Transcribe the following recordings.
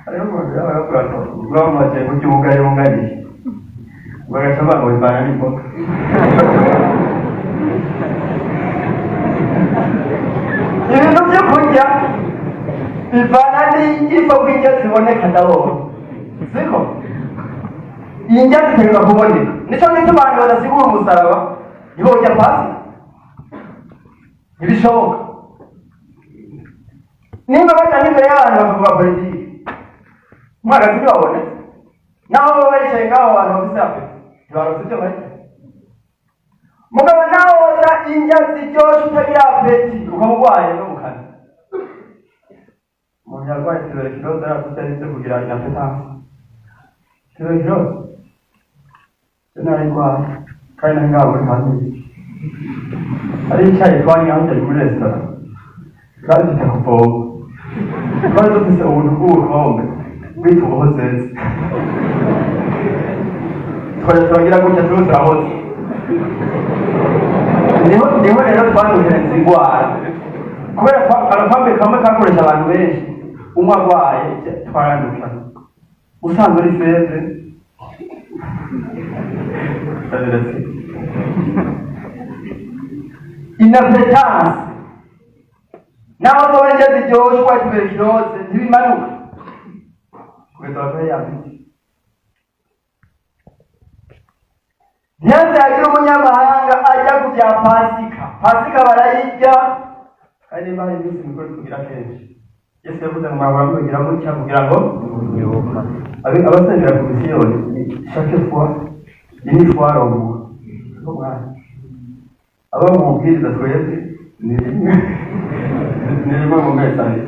Ayo gua masih kucing juga nih. Gua coba gua tanya nih kok. Ini tuh dia punya. Ivana ni ipo kuja tuone katao. Siko. Inja tena kuboni. Nicho abantu badasigura umusaraba. Ihoja pasi. Ibishoboka. Nimba batanye imbere y'abantu bavuga politiki. Mwana sibabone. Naho bayicaye ngaho abantu bisabe. Barafite bari. Mugabo naho za inja ziryoshe utagira apeti ukamugwaye no mukana. Munyarwaye tuberkiroza aratutaretse kugira inapeta. Tuberkiroza. Tunari kwa kandi ngabo muri hanze. Ari cyayi twanye hanze muri restaurant. Kandi takuvoma. Kandi dufise ubuntu bw'ubukombe bw'itubuhozeze. Twagira gutya turahoze. Niho rero twaduhereza ingwara. Kubera agakombe kamwe kakoresha abantu benshi. Umwe arwaye twaranduka. Usanzwe uri feze. Inapetance. Naho zobaje ziryoshe kwa tuberkiroze ntibimanuka. Kugeza aho yabiti. Nyanza yagira umunyamahanga ajya kujya Pasika barayijya kandi bari bisi mikoro kugira kenshi. Yesu yavuze ngo mwabura kugira ngo kugira ngo abasengera ku misiyoni chaque fois ini fois au aba mubwiriza twese ni mu mesane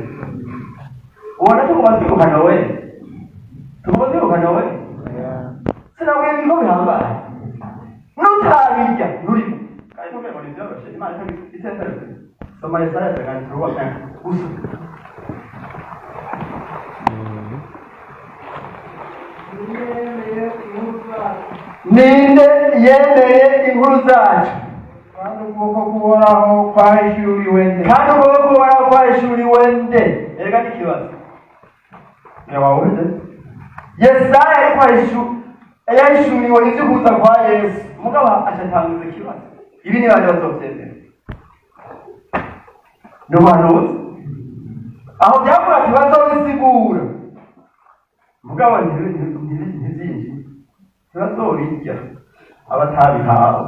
ubona ko kumaziruka we tumaziruka we sinawe biko bihambaye nutabijya nuri kandi ko ngo nibyo bashe imana itendera soma Yesaya kandi turuwa kandi usu ninde yemeye inkuru zacu kandi ukuboko kuhoraho kwahishuriwe nde erega n'ikibazo yawawuze Yesaya ariko yahishuriwe ibyo kuza kwa Yesu mugabo ashatanguza ikibazo ibi ni bande bazobyemera n'ubuhanuzi aho byavuga ati bazobisigura mugabo ntibyinshi ntibazobijya abatabihawe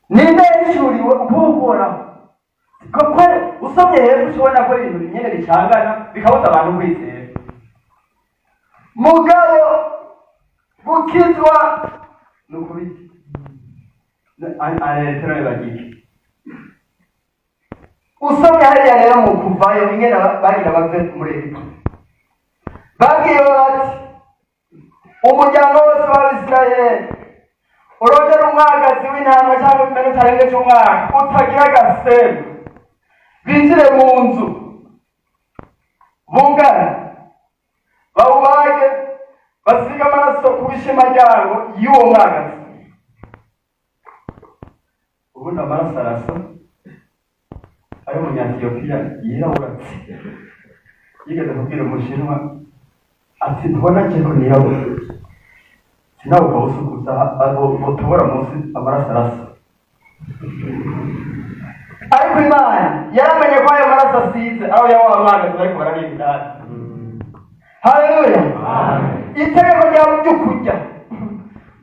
ninde yahishuriwe ukuhoraho koko usomye hepfo ushobona ko ibintu nyine bicangana bikabuza abantu kwizera mugabo gukizwa ni ukubiki anerekana bagike usomye hariya rero mu kuvayo ingene bagira bave muri Egiputa babwiye bati umuryango wose w'Abisirayeli urongera umwagazi w'intama cyangwa imbere utarengeje umwaka utagira agasembu binjire mu nzu bungane bawubage basiga amaraso ku bishima ryabo y'uwo mwagazi ubundi amaraso arasa ari umunyatiyopiya yirabura yigeze kubwira umushinwa ati ntubona ko nirabura sinawe ukawusukuza utobora munsi amaraso arasa ariko Imana yaramenye ko ayo maraso asize aho yawa mwagazi ariko barabibwira haleluya itegeko ryawe ryo kurya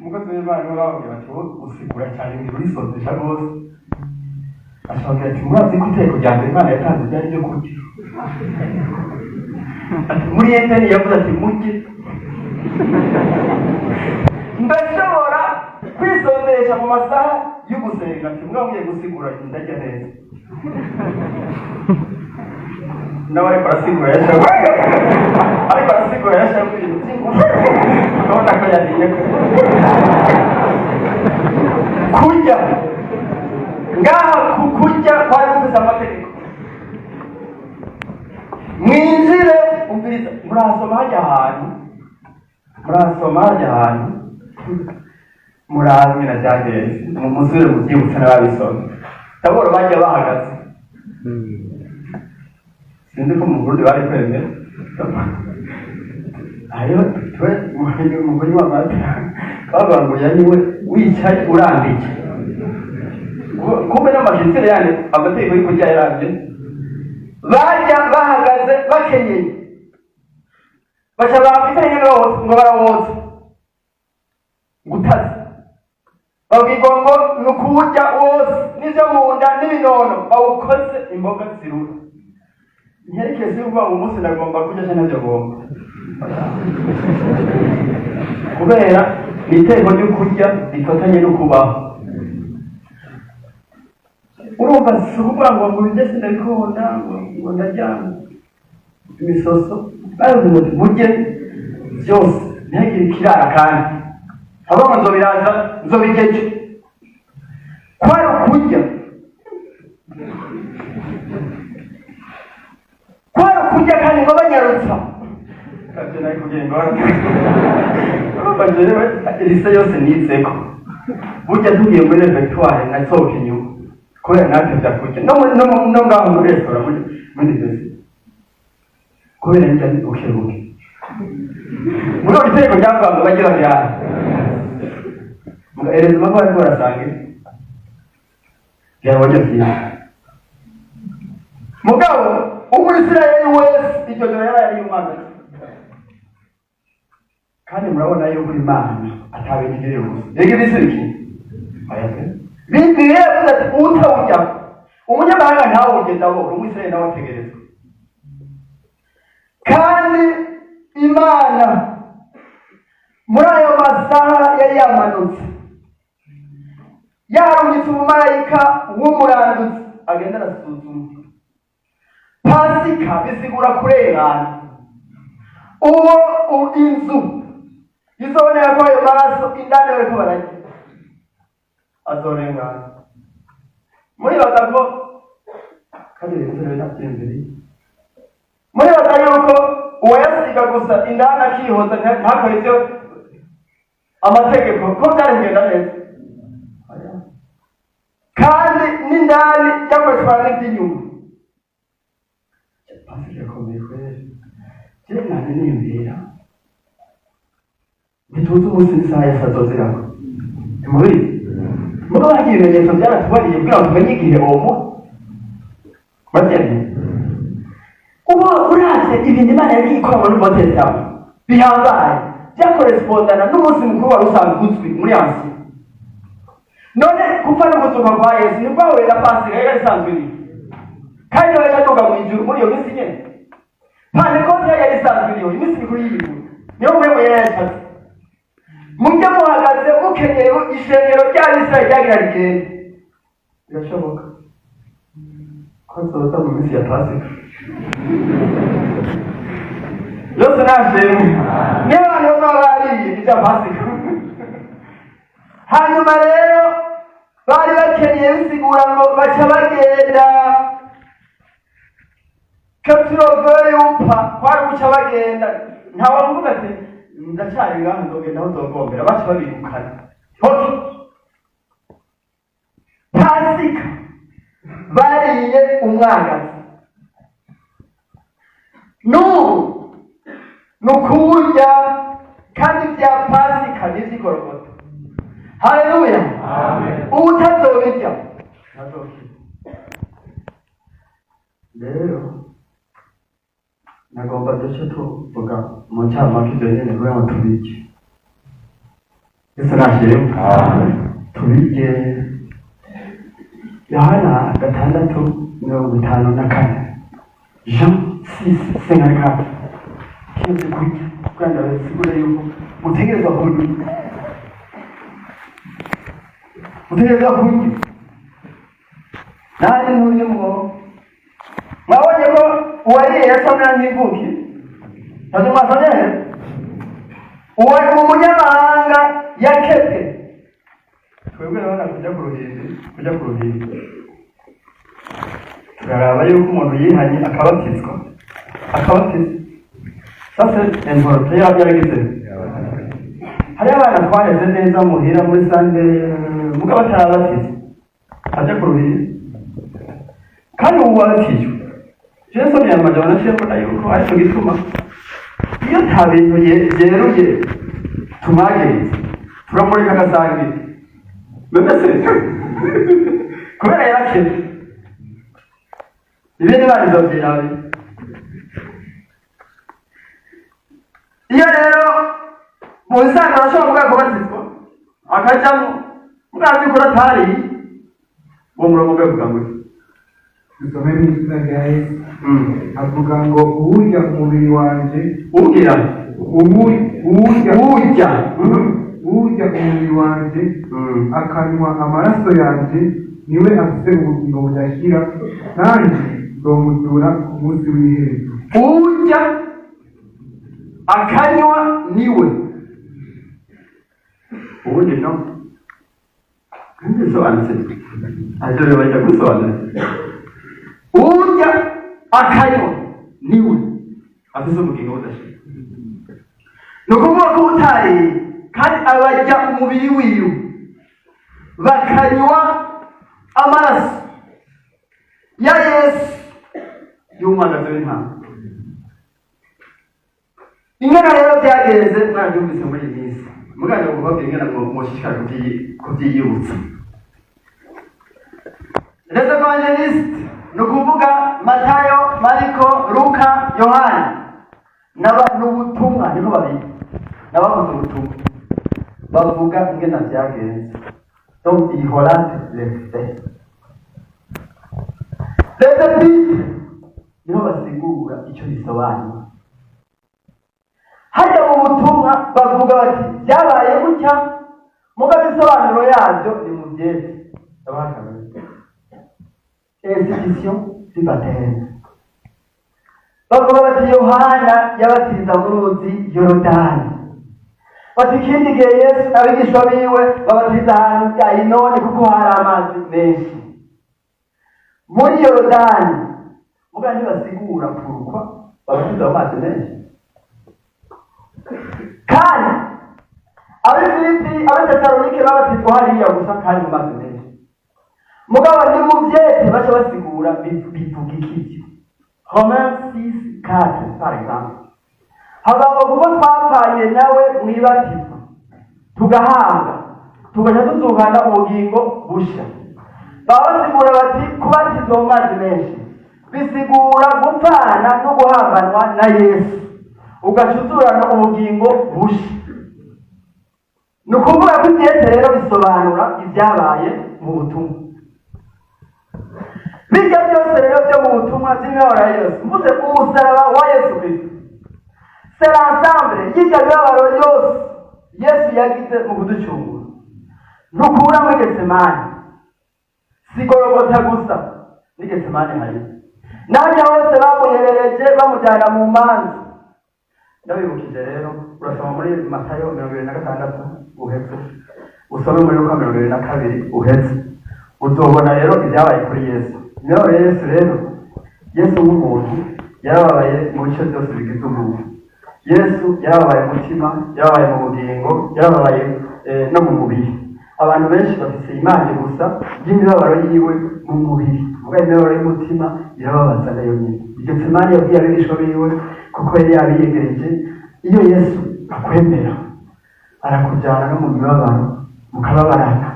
umukozi w'Imana bababwira bati usigura cyane urisozesha rwose ashobora ati murazi ko itegeko rya mbere Imana yatanze ryari ryo kurya muri Edeni yavuze ati mujye ndashobora kwisozesha mu masaha y'ugusenga ati mwabwiye gusigura ndajya neza nawe ariko arasigura yashabwe urabona ko yariye kurya ngaha kurya kwari gufite amategeko mwinjire umviriza murasoma hajya ahantu murazi na byageze musubire mu byibutsa n'ababisomye taboro bajya bahagaze sinzi ko mu Burundi bari kwemera hariho twe umugore w'amata bavuga ngo yaniwe wicaye urambike kumbe n'amashitire yane amategeko y'uko yarambye bajya bahagaze bakenyeye baca bafite ngo barawotsa gutaza babwirwa ngo ni ukuwurya wose n'ibyo mu nda n'ibinono bawukoze imboga zirura ntiherekeze uvuga ngo umunsi ndagomba kurya cyangwa ntabyo agomba kubera ni iteko ryo kurya rifatanye no kubaho urumva si ukuvuga ngo burya sindabikunda ngo ndaryana imisoso bavuze ngo burye byose ntihagire ikirara kandi haba ngo nzobiraza nzobigeje kwari ukurya kandi ngo banyarutsa kabyo nari kugenda urumva jewe lise yose nizeko burya tugiye muri refectoire nasohoka inyuma kubera natwe byakurya no ngaho muri restaurant muri desi kubera njya ukeruke muri uri teko ryavanga bagira byane mugahereza amahoro ariko barasange byabonye byinshi mugabo umwisirayeli wese icyo gihe yari ari umwana kandi murabona yuko Imana atabigirira gusa rege bisiki bigiye ati utawujya umunyamahanga ntawe ugenda bo umwisirayeli nawe ategerezwa kandi Imana muri ayo masaha yari yamanutse yarungitse umumarayika w'umuranduzi agenda arasuzuma Pasika bisigura kurengana uwo inzu izobonera ko ayo maraso indani bariko bararya azorengana muri batako kandi rero ntabyemviri muri batako yuko uwayasiga gusa indani akihoza ntakore ibyo amategeko ko byari kugenda neza kandi n'indani yakoreshwa n'iby'inyuma Pasika komeye kweli je nani nimbira bituze umunsi n'isaha ya saa zirako muri mugo hagiye ibimenyetso byaratubariye kugira ngo tumenye igihe omo babyemye ubu uraze ibintu Imana yagiye ikora muri Moses yawe bihambaye byakorespondana n'umunsi mukuru wari usanzwe uzwi muri Ansi none kupfa no kuzuka kwa Yesu ni kwawe na Pasika yari isanzwe iri kandi bayaduga mu ijuru muri iyo minsi nyene Pentecost yari isanzwe iriho iminsi mikuru y'ibintu niyo mwe yayashatse mujye muhagaze mukenyeye ishengero ry'Abisirayeli ryagira rigende birashoboka ko tuzoza mu minsi ya Pasika yose nashemwe niyo abantu baba bariye ibya Pasika hanyuma rero bari bakenyeye bisigura ngo baca bagenda kapturovere upfa kwari guca bagenda ntawavuga ati ndacyari ngaho nzogenda aho nzogombera baca babirukana hoki Pasika bariye umwagazi n'ubu nukurya kandi bya Pasika n'izigorogota haleluya utazobirya ntazokira rero nagomba duce tuvuga mu cyamake ibyo nyine kugira ngo tubirye ese nashyiremo tubirye Yohana 6:54 Jean 6:54 kizi kurya kandi abasigura yuko mutegerezwa kurya nani n'undi mugabo mwabonye ko uwariye yasomera nk'ivuki ntabwo mwasomye uwari mu munyamahanga yakebwe twebwe urabona kujya ku ruhimbi turaraba yuko umuntu yihanye akabatizwa sasa envorope yaba yaragize hariho abana twareze neza muhira muri sande mugabo atarabatizwa ajya ku ruhimbi kandi ubu wabatijwe Yesu ntiyamajyana ashobora yuko ariko gituma iyo nta bintu byeruye tumwagiriza turamureka agasangira mbese kubera yarakene ibindi barizobwirawe. Iyo rero mu bisanzwe arashobora kuvuga kubatizwa akajyamo mwazi ko atari uwo murongo uvuga ngo dusome mu izina rya Yesu. Avuga ngo uwurya umubiri wanjye uwurya umubiri wanjye akanywa amaraso yanjye niwe afite ubugingo budashira kandi nzomuzura ku munsi w'iherezo. Urya akanywa niwe ubundi no kandi sobanutse ajore bajya gusobanura urya akanywa niwe afite ubugingo budashira. Ni ukuvuga ko utari kandi abajya umubiri wiwe bakanywa amaraso ya Yesu y'umwana w'intama. Ingana rero byagenze mwabyumvise muri iyi minsi muganga kubabwira ingana ngo mushishikare kubyiyibutsa. Les evangelistes ni ukuvuga Matayo, Mariko, Luka, Yohana n'ubutumwa niko babiri n'abakoze ubutumwa bavuga ingana byagenze. Donc ils relatent les faits. Les épîtres niho basigura icyo bisobanura. Hajya mu butumwa bavuga bati byabaye gutya mugabe isobanuro yabyo ni mu byezi institution du baptême. Bavuga bati Yohana yabatiza mu ruzi Yorodani, bati ikindi gihe Yesu abigishwa biwe babatiza ahantu Ainoni kuko hari amazi menshi muri Yorodani. Muga ntibasigura kurukwa babatiza amazi menshi kandi ab'Ifilipi ab'Tesalonike babatizwa hariya gusa kandi mu mazi menshi. Mugabo ni mu byete baca basigura bivuga iki? Romains 6:4 par exemple habaho kuko twapfanye nawe mwibatizwa tugahanga tugaca tuzungana ubugingo bushya. Baba basigura bati kubatizwa mu mazi menshi bisigura gupfana no guhambanwa na Yesu ugacuzurana ubugingo bushya. Ni ukuvuga ko ibyete rero bisobanura ibyabaye mu butumwa. Bijya byose rero byo mu butumwa by'imibabaro ya Yesu mvuze umusaraba wa Yesu Kristo, c'est l'ensemble y'imibabaro yose Yesu yagize mu kuducungura. Ntukura muri Getsemani si Golgotha gusa, ni Getsemani hari n'ahandi hose bamuherereje bamujyana mu manza. Ndabibukije rero urasoma muri Matayo 26 uhetse, usome muri Luka 22 uhetse, uzobona rero ibyabaye kuri Yesu. Imibabaro ya Yesu rero, Yesu nk'umuntu yarababaye mu bice byose bigize umuntu. Yesu yarababaye mu mutima, yarababaye mu bugingo, yarababaye no mu mubiri. Abantu benshi bafite imana gusa y'imibabaro yiwe mu mubiri, ubwo imibabaro y'umutima irababaza nayo nyine. Iryo Getsemani yabwiye abigishwa biwe kuko yari yabiyegereje, iyo Yesu akwemera arakujyana no mu mibabaro mukababarana.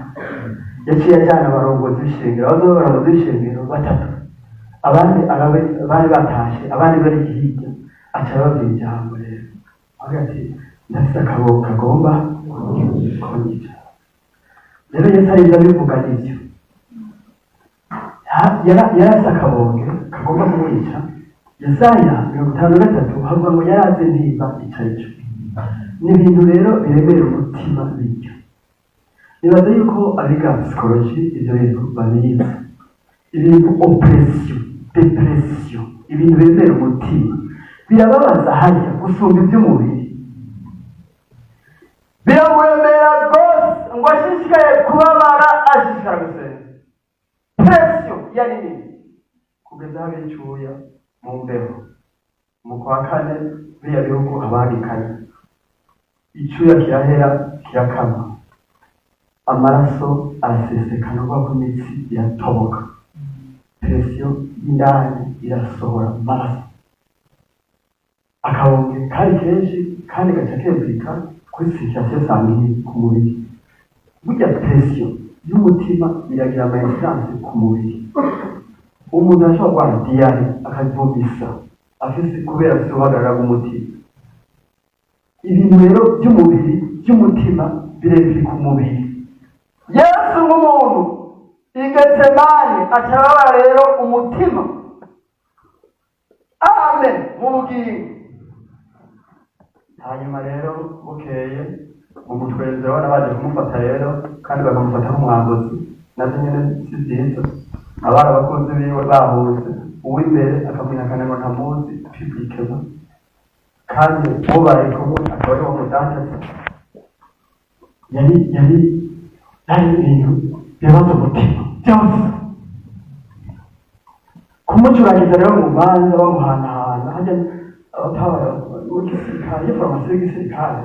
Yaciye ajyana abarongozi b'ishengero, abarongozi b'ishengero batatu, abandi bari batashe, abandi bari hirya, aca ababwira ijambo rero avuga ati ndafite akaboko kagomba kunyica. Rero Yesu ariza bivuga n'ibyo yarazi akabonge kagomba kumwica. Yesaya 53 havuga ngo yarazi ntiba icarico. Ni ibintu rero biremera umutima bityo. Nibaza yuko abiga psychology ibyo bintu babizi. Ibintu oppression, depression, ibintu biremera umutima birababaza hajya gusumba iby'umubiri. Biramuremera rwose ngo ashishikaye kubabara ashishikara gusenga. Pression yani nini? Kugeza aho bicuya mu mbeho. Mu kwa kane biriya bihugu abagikanye icuya kirahera kirakama, amaraso arasesekana uva ku mitsi iratoboka. presiyo y'indani irasohora mu maraso, akabonge kari kenshi kandi gaca kemvika kuri sirikasiyo sanguine ku mubiri. Burya presiyo y'umutima iragira ama instance ku mubiri. Umuntu ashobora kurwara diyare akavomisa afise kubera afise uruhagarara rw'umutima. Ibintu rero by'umubiri by'umutima birebire ku mubiri. Yesu nk'umuntu i Getsemani acarabara rero umutima, amen, mu bugingo. Hanyuma rero bukeye umutwenzi wabona baje kumufata rero kandi bakamufata nk'umwambuzi, navyo nyene si vyiza. Abana bakunzi biwe bahuze, uw'imbere akamwihakana ngo ntamuzi publiquement, kandi uwo bari kumwe akaba ari wo mudandaza. Yari ibintu bibaza umutima byose. Kumucuragiza rero mu manza bamuhanahana hajya abatabara w'igisirikare, iyo foromasiyo y'igisirikare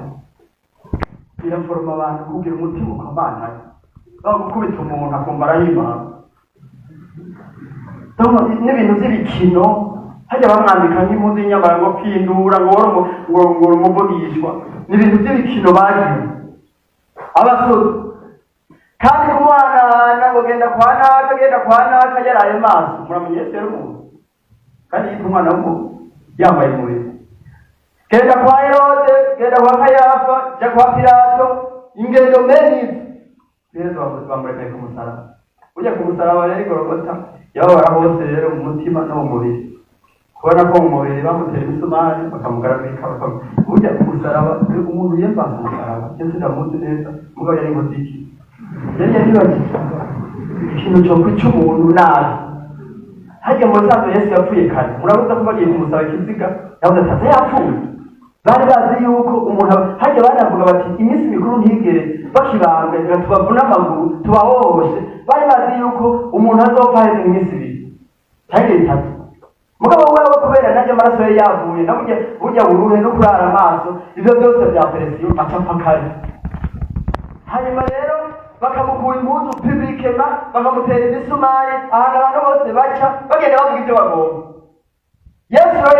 iraforoma abantu kugira umutima ukomana, bagukubita umuntu akumva arahimana. N'ibintu by'ibikino hajya bamwambika nk'impuzu y'inyamara ngo kwindura ngo umuvugishwa, n'ibintu by'ibikino bagiye abasozi. Kandi kumuhanahana ngo genda kwa naka yaraye maso, muramenye Yesu yari umuntu kandi yitwa umwana w'umuntu yambaye umubiri. Genda kwa Herode, genda kwa Kayafa, jya kwa Pilato, ingendo menizi rero bamurekaye ku musaraba. Ujya ku musaraba rero Golgota yababara hose rero mu mutima no mu mubiri, kubona ko mu mubiri bamutera imisumari bakamugarabika. Ujya ku musaraba umuntu yemba ku musaraba Yesu ndamuzi neza, mugabo yari ingotiki yari yaribagiye ikintu cyo kwica umuntu nabi. Hajya mu sanzo Yesu yapfuye kare, murabuza ko bagiye kumusaba ikiziga yavuze ati yapfuye. Bari bazi yuko umuntu hajya banavuga bati iminsi mikuru ntigere bakibambwe tubavuna amaguru tubahohoshe. Bari bazi yuko umuntu azopfa heza iminsi ibiri cyangwa itatu. Mugabo wewe kubera najya amaraso yari yavuye na burya buruhe no kurara amaso, ibyo byose bya presiyo acapfa kare. Hanyuma rero bakamukura impuzu publiquema, bakamutera imisumari ahantu abantu bose baca bagenda bavuga ibyo bagomba. Yesu rero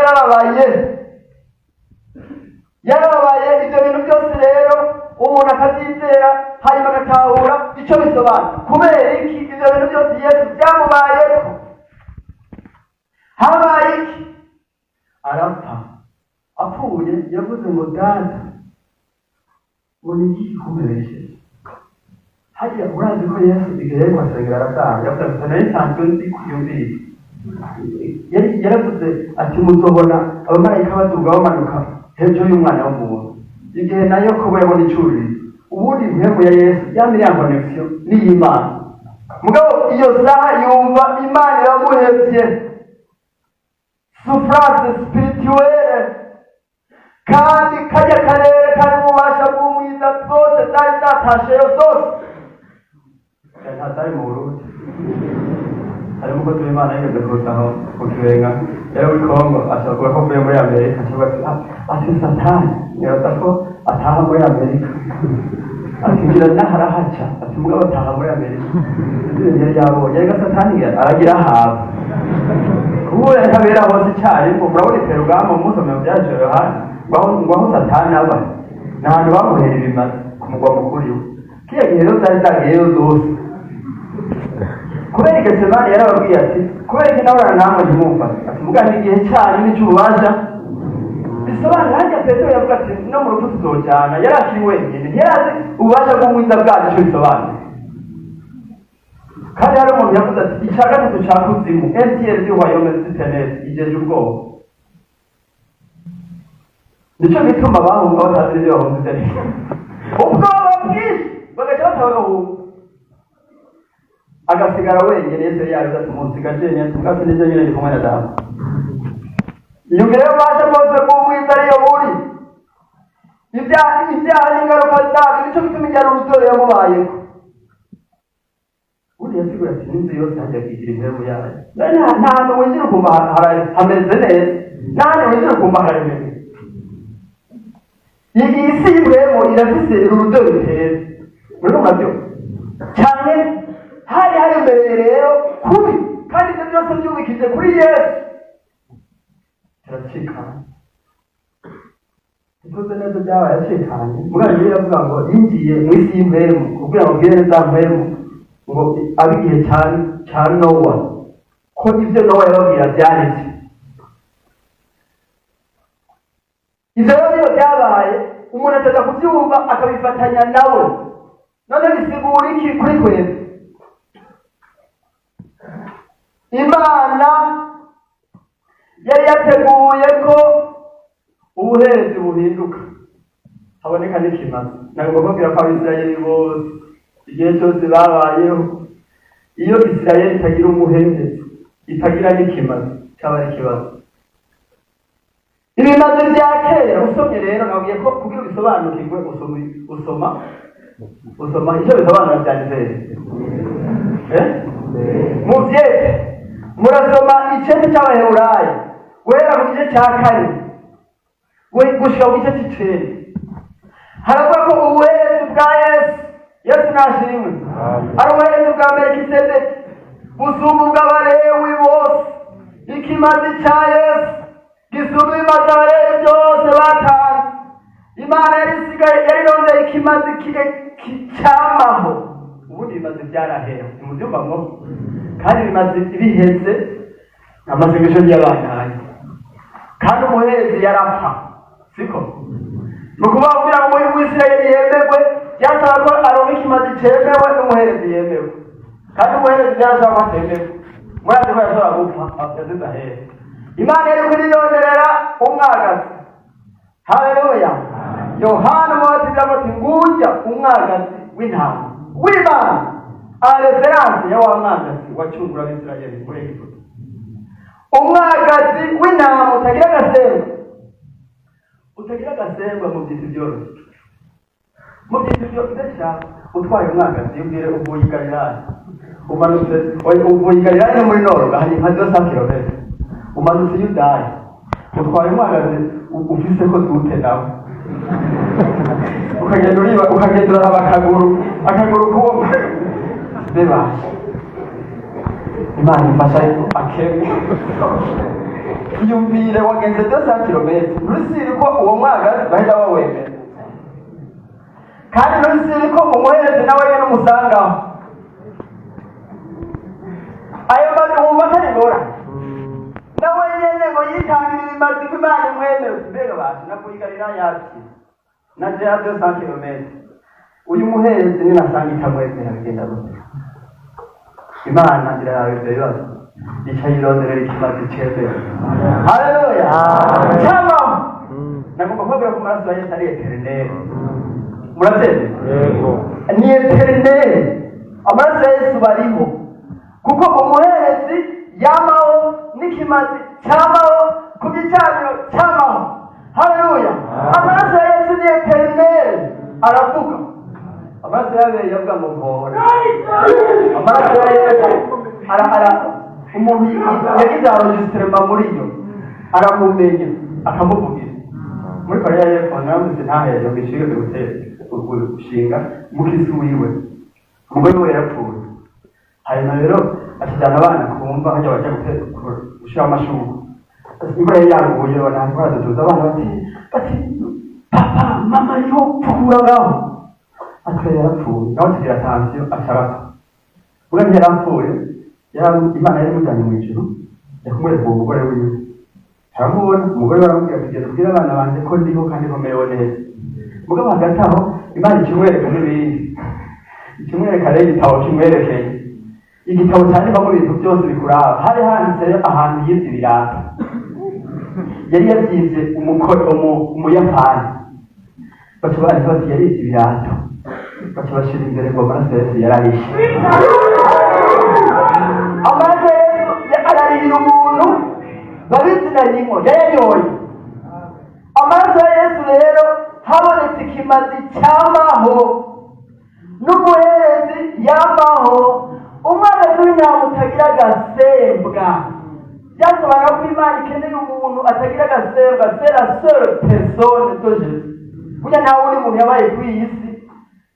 yarababaye ibyo bintu byose rero umuntu akabyizera hanyuma agatahura icyo bisobanura. Kubera iki ibyo bintu byose Yesu byamubayeho? Habaye iki? Arapfa. Apfuye yavuze ngo data ngo ni iki kumbesheje. Hajya urazi ko Yesu igihe yari kwasengera aratanga yavuze ati nari nsanzwe nzi kuyumvira. Yaravuze ati muzobona abamarayika baduga bamanuka hejuru y'umwana w'umuntu. Igihe nayo kubayeho n'icuri ubundi impemu ya Yesu yamiri ya connection n'Imana. Mugabo iyo saha yumva Imana yamuhevye, souffrance spirituelle, kandi kajya karere kari mubasha bw'umwiza twose zari zatasheyo zose. Hatari mu Burundi hari umukozi w'Imana yigeze kurutaho ku Kibenga yari muri Kongo, ashobora ko avuye muri Amerika, ashobora ati Satani yaraza ko ataha muri Amerika, ati ngira naharahaca, ati mugabo ataha muri Amerika. Yari yabonye ariko Satani aragira hafi ubu yahabera hose cyane. Murabona Perugamo musomye mu byaje Yohana ngo aho Satani aba n'ahantu bamuhera ibimaze ku mugwa mukuru we. Kiya gihe rero zari zagiyeyo zose kubera Getsemani yarababwiye ati kubera iki nawe namwe ntimumfate, ati mugana igihe cyanyu n'icy'ububasha bisobanura. Hajya Petero yavuga ati no mu rupfu tuzojyana. Yari akiri wenyine, ntiyarazi ububasha bw'umwiza bwacu icyo bisobanura. Kandi hari umuntu yavuze ati icya gatatu cya kuzimu NTL y'uwayome zitenesi igeje ubwoba. Nicyo bituma bahunga batazi ibyo bahunze ubwoba bwinshi bagaca batabagahunga, agasigara wenyine. Yesu yari yavuze ati umunsiga jenyine tugase neza nyine ndi kumwe na data. Iyo mbere y'ububasha bwose bw'umwiza ariyo buri, ibyaha n'ingaruka zabyo nicyo bituma igihe urutore yamubayeho. Ubundi yasigura ati n'inzu yose hajya kwigira impemu yayo. Nta hantu winjira ukumva hameze neza, nta hantu winjira ukumva haremeze. Iyi si y'impemu irafise urutore ruteza muri nabyo cyane. Hari imbere rero kubi kandi byose byubikije kuri Yesu turacikana. Ikoze neza byabaye acikanye. Muganje yavuga ngo yingiye mu isi y'impemu kugira ngo bwire za mpemu ngo abigihe cya Nowa ko ibyo Nowa yababwira byaretse. Ibyo rero byabaye umuntu ataza kubyumva akabifatanya nawe. None bisigura iki kuri twebwe? Imana yari yateguye ko ubuherezi buhinduka haboneka n'ikimazi. Nagomba kubwira ko Abisirayeli bose igihe cyose babayeho, iyo Isirayeli itagira umuherezi itagira n'ikimazi cyaba ari ikibazo. Ibimazi bya kera usomye rero nabwiye ko kugira bisobanukirwe usoma icyo bisobanura byanditse muvyete murasoma icete cy'Abaheburayo guhera mu gice cya kane gushika mu gice c'icenda. Haravuga ko ubuherezi bwa Yesu nashimwe ari ubuherezi bwa Melikisedeki busumba ubw'Abalewi bose. Ikimazi ca Yesu gisumba ibimazi Abalewi byose batanze. Imana yarirondeye ikimazi cyamaho. Ubundi ibimazi byarahera mubyumvamo, kandi ibimazi biheze amasengesho y'abantu, kandi umuherezi yarapfa, siko? Nukuvuga kugira ngo Umwisirayeli yemerwe byasaba ko aronka ikimazi cyemewe n'umuherezi yemewe, kandi umuherezi byarasaba ko atemewe. Murazi ko yashobora gupfa yazize ahera. Imana yari kurironderera umwagazi. Haleluya. Yohana umubatiza ati ngujya umwagazi w'intama w'Imana, referanse ya wa mwagazi wacungura Abisirayeli muri Egiputa. Umwagazi w'intama utagira agasemba mu byisi byose. Mu byisi byose ndashaka utwaye umwagazi ubwire uvuye i Galilaya umanutse uvuye i Galilaya no muri Noro hari nka 200 kilometero umanutse Yudaya utwaye umwagazi ufise ko dute nawe ukagenda uraba akaguru kuwo beba. Imana ifasha akemwe yumvire wagenze 200 kilometero ntusiri ko uwo mwagazi bahita bawemera, kandi ntusiri ko umuherezi nawe nyine umusangaho. Ayo mazi wumva atari ngorane nawe nyene ngo yitangire ibimazi ko Imana imwemere. Mbega basi nakuyigarira yaki naje ya 200 kilometero uyu muherezi ni nasanga itamwemera bigenda gute? Imana irarawe ibyo bibazo icayironderera ikimazi cyemewe. Haleluya. Cyama nagomba kubabwira ko amaraso ya Yesu ari eternel. Murabyemera? Yego, ni eternel. Amaraso ya Yesu bariho kuko umuherezi yamaho n'ikimazi cyamaho ku gicaniro cyamaho. Haleluya. Amaraso ya Yesu ni eternel. Aravuga amaraso yawe yavuga ngo ngora amaraso ya Yesu umuntu yagize enregistrement muri yo aramumenye akamuvugira. Muri Korea y'Epfo namuze ntahere bishiga gushinga mukisi wiwe umugore we yarapfuye. Hanyuma rero akijyana abana kumva hajya bajya gushira amashuka. Imvura yaguye abantu baradutuza abana bati papa mama yo pfura ngaho atwe yarapfuye nawe tugira tansiyo asharaka. Ubwo yarapfuye Imana yari mujyanye mu ijuru yakumwereka uwo mugore wiwe. Aramubona umugore baramubwira kugeza kubwira abana banjye ko ndiho kandi nkomerewe neza. Mugabo hagati aho Imana ikimwereka n'ibindi, ikimwereka rero igitabo kimwerekeye. Igitabo cyandikamo ibintu byose bikuraba. Hari handitse ahantu yibye ibirato, yari yabyibye umuyapani. Bashobora bati yari yibye ibirato, bashira imbere ngo amaraso Yesu yararishe. Amaraso Yesu ararihira umuntu babizinanyemo yayanyoye. Amaraso ya Yesu rero habonetse ikimazi cyamaho n'umuherezi yamaho. Umwagazi w'intama utagira agasembwa byasobanura ko Imana ikeneye umuntu atagira agasembwa. C'est la seule personne de Jésus. Burya nta wundi muntu yabaye kuri iyi si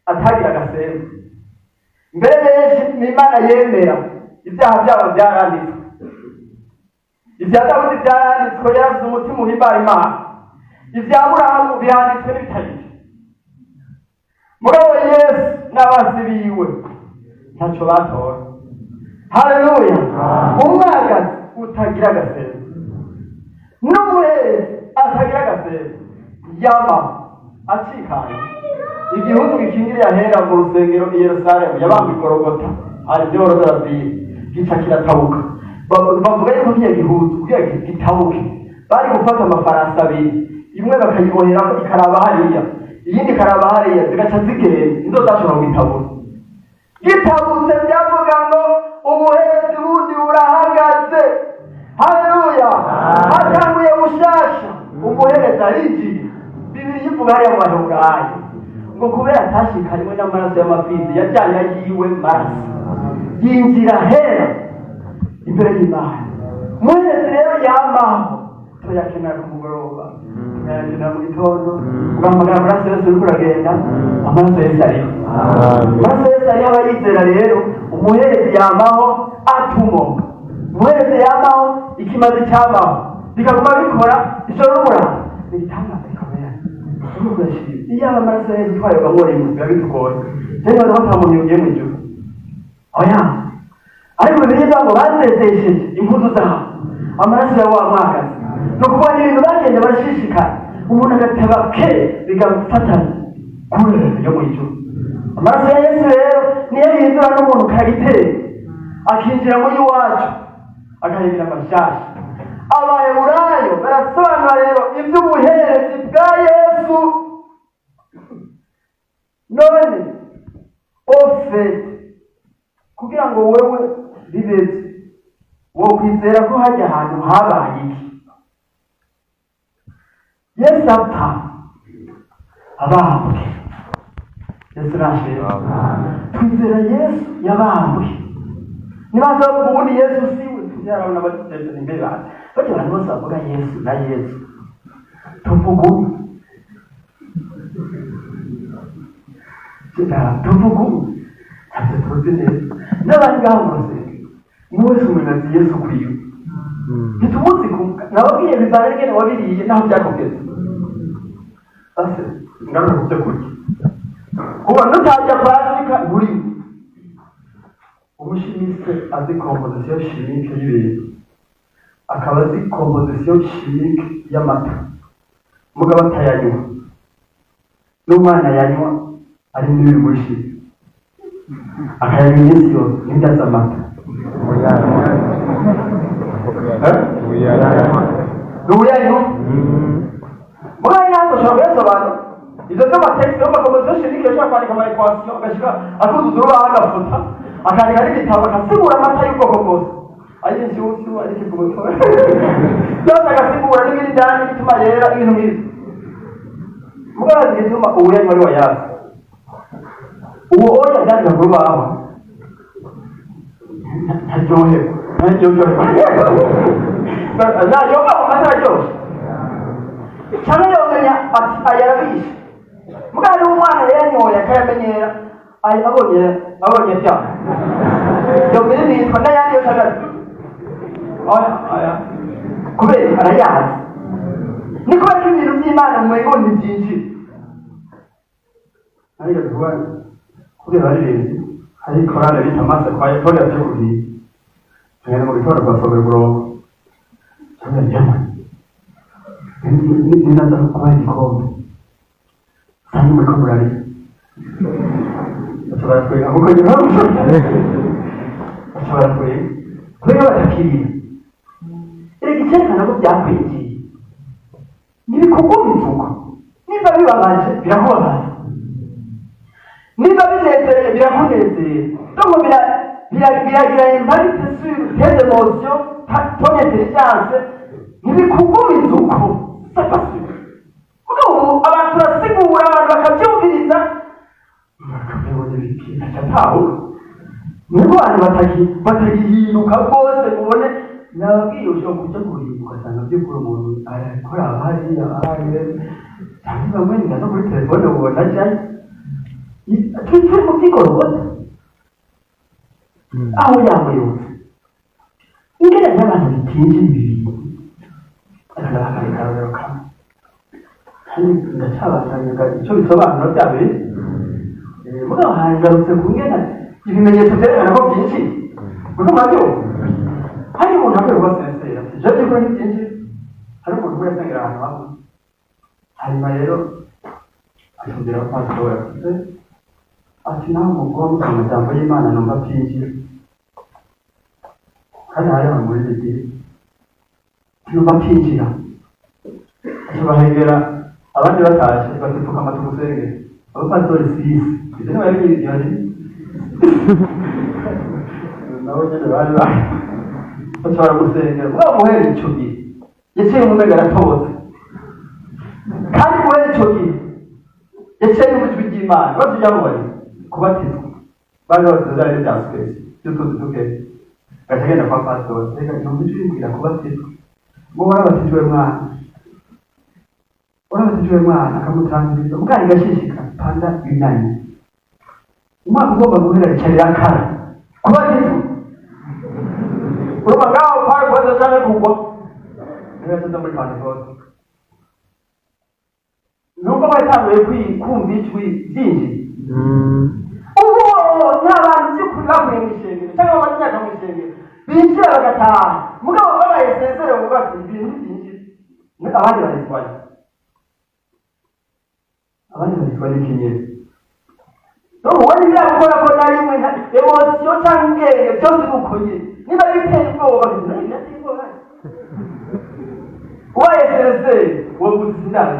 atagira agasembwa. Mbere benshi ni Imana yemera ibyaha byabo byaranditswe. ibya Dawudi byanditswe yaravuze umutima uhimbara Imana, ibya Aburahamu byanditswe n'ibitarike. Mugabo Yesu n'abasi biwe ntacyo batora. Haleluya! Umwagazi utagira agasebe n'umuherezi atagira agasebe yama acikanye. Igihugu gikingiriye ahera mu rusengero i Yerusalemu yabambwe Golgota, hari ibyo barabwira gica kiratabuka. Bavuga yuko kiya gihugu kugira gitabuke bari gufata amafarasi abiri, imwe bakayibohera ikaraba hariya, iyindi ikaraba hariya, zigaca zigenda nizo zashobora gutabura. Gitabutse byavuga ngo ubuherezi bundi burahagaze. Haleluya! Hatanguye bushasha, umuherezi arinjiye. Bibiri yivuga hariya mu Baheburayo ngo kubera atashikanywe n'amaraso y'amapfizi yajyanye yiwe maraso, yinjira hera imbere y'Imana. Umuherezi rero yamaho turayakenera ku mugoroba, turayakenera mu gitondo, ugahamagara amaraso yose uriko uragenda, amaraso Yesu ariho. Amaraso Yesu ariho abayizera rero, umuherezi yamaho atumo. Umuherezi yamaho ikimazi cyamaho bikaguma bikora ijoro n'umurango. Ibitangaza bikomeye. Iyo amaraso Yesu twayoga ngorimo biba bitugoye. Rero nta muntu yugiye mu ijuru. Oya. Ariko Bibiliya ngo bazezesheje impuzu zabo amaraso ya wa mwagazi. No kuba ibintu bagenda barashishikara, umuntu agateba ke bigafatana kure yo mu ijuru. Amaraso ya Yesu rero niyo yihindura n'umuntu karite, akinjira muri wacu agahindura amashasha. Abaheburayo barasobanura rero iby'ubuherezi bwa Yesu. None ofete kugira ngo wewe bibeze wo kwizera ko hajya ahantu habaye iki? Yesu apfa abambwe. Yesu nashira twizera Yesu yabambwe. Nibaza ubundi Yesu siwe tubyarabona batuteze imbere bati bajya abantu bose bavuga Yesu na Yesu tuvugu tuvugu ati tuzi neza n'abandi bamose mwese umuntu Yesu kwiyo ntitumuzi nababwiye bibarege wabiriye naho byakogeze ase ngana kujya kurya kuba nutajya kwasika buri umushimise azi composition chimique y'ibintu, akaba azi composition chimique y'amata. Mugabo atayanywa n'umwana yanywa ari n'ibiri muri shimi akayanywa iminsi yose n'inda z'amata. N'ubuyanywa mugabo yanzo ashobora kuyasobanura ibyo by'amatekisi yo composition chimique yashobora kwandika ama equation agashika akuzuza urubaho agafuta akandika n'igitabo agasigura amata y'ubwoko bwose, ari inshyushyu ari ikivuguto byose agasigura n'ibiri ndani bituma yera ibintu nk'ibyo. Mugazi gituma ubuyanywa ari wayazi uwo oya ndandika ku rubaho ntaryoherwa ntaryoherwa mu mata aryoshye cyane yomenya ati ayarabishe. Mugazi w'umwana yanyoye akayamenyera abonye cyane yomenya nitwa n'ayandi yose agati oya kubera arayazi. Ni kubera ko ibintu by'Imana mu mego ntibyinjira. Ariko kubera arirenze hari korale bita masa kwa yatore yateguriye tugenda mu gitondo kwasobera umurongo cyangwa yamwe ni naza kuba igikombe kandi muri ko murari ashobora kwega kuko ni ntabwo ashobora kwega kubera batakiriye erega icyerekana ko byakwigiye n'ibikorwa bivuga niba bibabaje birakubabaza, niba binezereye birakunezeye. Donc biragira impact sur tes émotions, ton intelligence. Ntibikugumiza uko c'est pas sûr. Kuko abantu basigura abantu bakabyumviriza bakabibona ibipimo cyataho nubwo abantu batagihinduka rwose mubone nababwiye ushobora kujya guhinduka ugasanga by'ukuri umuntu arakora hariya cyangwa wenda no kuri telefone ubona cyane turi mu by'igorogota aho yambaye ingene y'abantu bitinjira ibintu akarorero kamwe kandi ndacabatangaga icyo bisobanura bya biri mugabo hangarutse kungena ibimenyetso byerekana ko byinshi kuko mabyo hari umuntu amwe ubasensera je ndiko ni byinshi hari umuntu wese ngira ahantu hamwe hanyuma rero atubwira ko pastor ati nawe mugomba mu magambo y'Imana numva byinshi kandi hari abantu muri iki numva byinjira tubahegera abandi batashe batipfuka amatu gusengera abapastori sisi ibyo niba ari ibihari nabo nyine bari bashobora gusengera mwa muhera icyo gihe yaciye umumega aratobotse kandi muhera icyo gihe yaciye n'ubujwi bw'Imana batujya mu bari kubatizwa bari babatizwa ari bya sipesi by'utuzi tukeye gatagenda kwa pastori reka ntibujwi bwira kubatizwa ngo warabatijwe mwana akamutangiriza ubwari gashishika panda binani umwaka ugomba guhera ricarira kara kubatizwa urumva ngaho pari kubaza cyane kugwa niba tuza muri pantekote nuko batanguye kumva ijwi ryinshi ubu n'abantu by'ukuri bavuye mu ishengero cyangwa bajyaga mu ishengero binjira bagataha mugabo babaye sezere mu bwatsi ibintu byinshi abandi baritwaye n'ikinyeri ubona ibyo gukora ko nari mwe emosiyo cyangwa ubwenge byose ni uko nyine niba biteye ubwoba bizina birateye ubwoba ubaye sezere waguze inama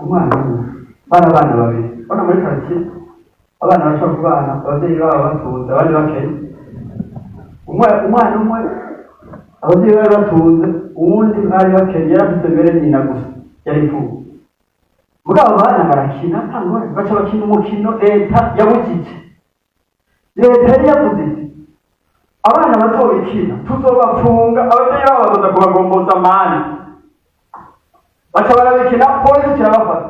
umwana bana babiri bana muri karitsiye abana bashobora kubana ababyeyi babo batunze abandi bakeye umwana umwe ababyeyi bari batunze uwundi bari bakeye yarafite mbere nyina gusa yari imfubyi mugabo abana barakina ntangore baca bakina umukino leta yabujije leta yari yavuze iti abana bazobikina tuzobafunga ababyeyi babo bazoza kubagomboza amani baca barabikina polisi kirabafata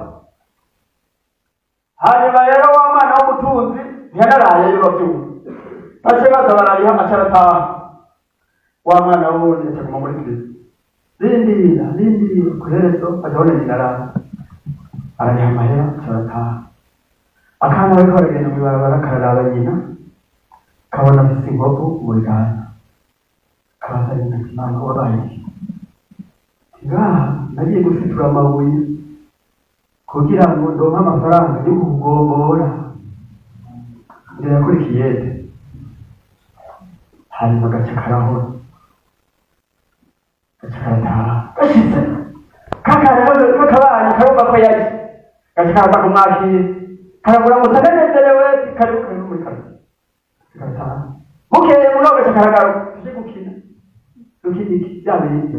hanyuma rero wa mwana w'umutunzi ntiyanaraye y'urabyumva bace baza barariha acarataha wa mwana w'ubundi acaguma muri kristo rindira kuherezo ajabona nyinarara arariha amahera acarataha akana bariko baragenda mw'ibarabara kararaba nyina kabona afise inkovu mu biganza kabaza nyina ati mama wabaye ngaha nagiye gusitura amabuye kugira ngo ndonke amafaranga yo kugombora ndayakurikiye hanyuma gace karahora gace karataha gashitse kakabana karumva ko yari gace karaza kumwakira karagura ngo sanezerewe karibu muri karibu karataha bukeye muri gace karagaruka tuje gukina dukidiki byabindi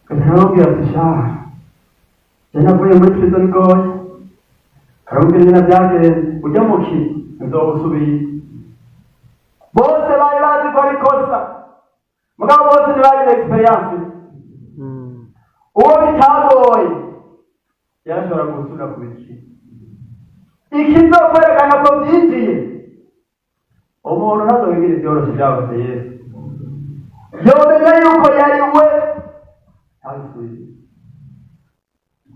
katarabwira ati shaha navuye muri prison goya karambwira ibintu byagenze ujya mu kintu nzogusubira bose bari bazi ko ari kosa mugabo bose ntibari na experience uwo bitagoye yarashobora gusubira ku biki ikizokwerekana ko byinjiye umuntu ntazobigire byoroshye byabuze yesu yomenya yuko yari we abisubiye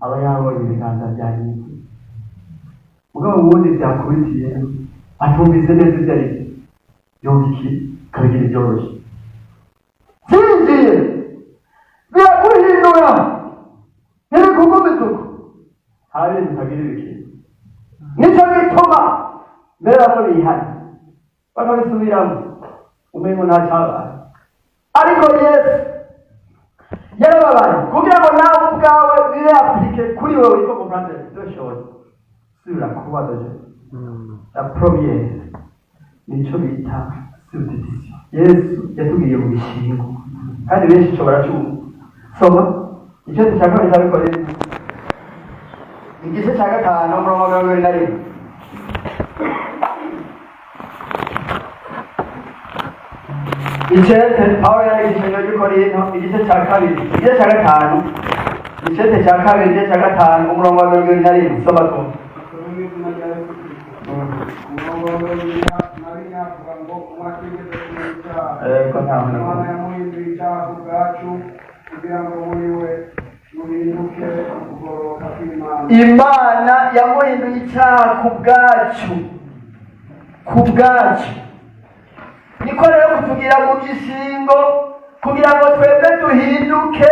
aba yabonye ibiganza bya nyina mugabo ubundi byakubitiye atumvise neza ibyo ari byo yumva iki kabigira ibyoroshye byinjiye biraguhindura ntibikugumiza uko hari bitagira ibikini nicyo gituma mbere bamwe bihana bakabisubiramo umengo nta cyabaye ariko yesu yarababaye kugira ngo nawe ubwawe bibe aplike kuri wowe witwa comprendre deux choses sur la croix de Jésus. La première nicyo bita substitution. Yesu yatubwiye mu bishingo kandi benshi cyo baracyumva. Soma icyo dushaka ko cyabikora igice cya gatanu umurongo wa 21. Icyete Pawulo yandikishije muri Korinto igice cya kabiri igice cya gatanu igice cya kabiri igice cya gatanu umurongo wa 21 soma ko Imana yamuhinduye icyaha ku bwacu kugira ngo muri we muhinduke ukugororoka kw'Imana. Imana yamuhinduye icyaha ku bwacu, ku bwacu. Niko rero kutugira mu gishingo kugira ngo twebwe duhinduke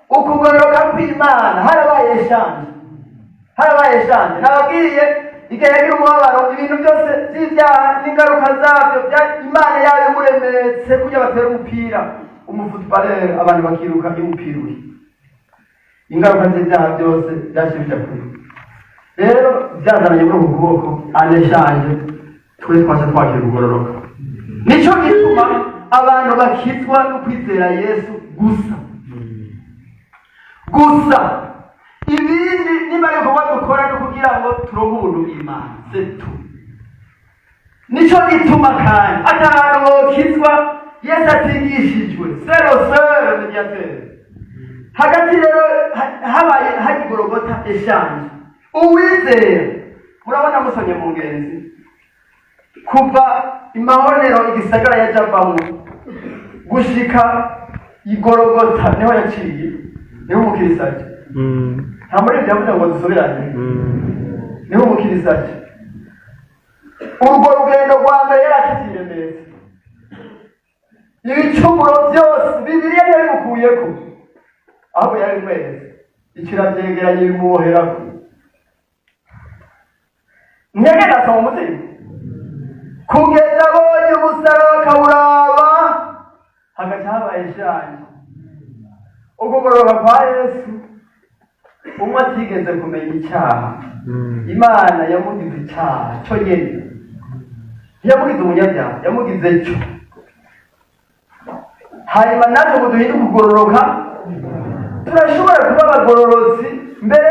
ukugororoka kw'Imana. Harabaye shanje nababwiye igihe yagira umubabaro, ibintu byose by'ibyaha n'ingaruka zabyo Imana yayo yamuremetse kugira batera umupira umufutbalere, abantu bakiruka y'umupira uri, ingaruka z'ibyaha byose byashe bija kure. Rero byazananye muri ubu bwoko aneshanje twe twasha twakira ukugororoka. Nico gituma abantu bakizwa no kwizera Yesu gusa. Ibindi niba ariko badukora no kugira ngo turonke ubuntu Imana setu. Nico gituma kandi atabantu bokizwa Yesu atigishijwe sero mediateur. Hagati rero habaye Golgotha eshanje. Uwizera murabona musonye mu ngenzi kuva imahonero igisagara ya Javamo gushika Golgotha niho yaciye, niho umukirisaje nta muri byavuga ngo dusubirane, niho umukirisaje urwo rugendo rwa mbere yarakitiye neza. Ibicumuro byose Bibiliya yabimukuyeko, ahubwo yari mwese ikirabyegeranye bimuboherako. Mwege nasoma umutima kugeza abonye umusaraba akawuraba, hagaca habaye shanje ukugororoka kwa Yesu. Umwe atigeze kumenya icyaha, Imana yamugize icyaha cyo nyene, yamugize umunyabyaha, yamugize cyo. Hanyuma natwe ngo duhinde ukugororoka, turashobora kuba abagororozi mbere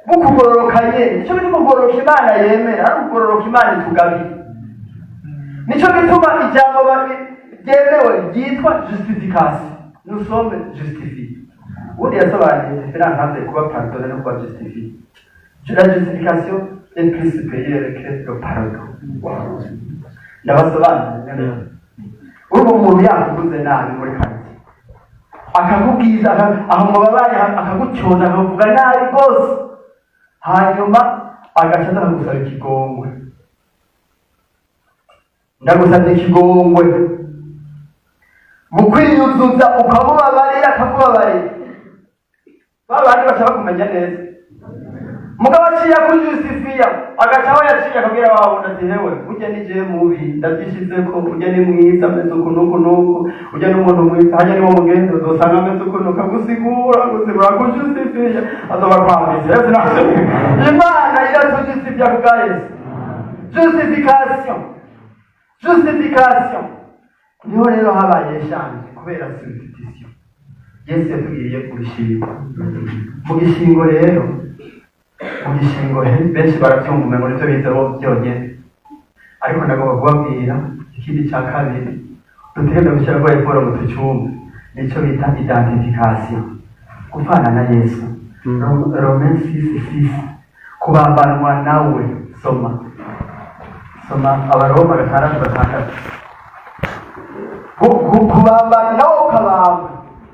bukugororoka nyene. Nico bituma ukugororoka Imana yemera, ari ukugororoka Imana itugabira. Nico gituma ijambo ryemewe ryitwa justification. Nous sommes justifiés. Ubundi yasobanuye différence entre kuba pardonné no kuba justifié. La justification est plus supérieure que le pardon. Ndabasobanurira. Urumva umuntu yakuguze nabi muri kati, akakubwiza ahamubabare, akagutyoza, akavuga nabi rwose, hanyuma agaca akagusaba ikigongwe. Ndagusabye ikigongwe, mu kwiyuzuza ukamubabarira, akakubabarira. Babandi bashaka kumenya neza, mugabo aciye akujustifiya agacaho yaciye akabwira wabona ati hewe ujya nije mubi ndabyishizeko, ujya ni mwiza ameze uku nuku nuku, ujya n'umuntu mwiza hajya niwo mugendo uzosanga ameze uku nuku, gusigura akujustifiya azoba kwambise. Yesu nashe Imana iratujustifiya kubwa Yesu. Justification niho rero habaye shanje kubera substitution. Yesu yatugiriye kurushinga. Mu gishingo rero, benshi barabyumva umengo nicyo bitaho byonyine, ariko ndagomba kubabwira ikindi cya kabiri dutegereza gushyira ko eforo mu tucyumba, nicyo bita identification, gupfana na Yesu. Romains 6:6, kubambanwa nawe. Soma Abaroma 6:6. Kubambana nawe ukabamba.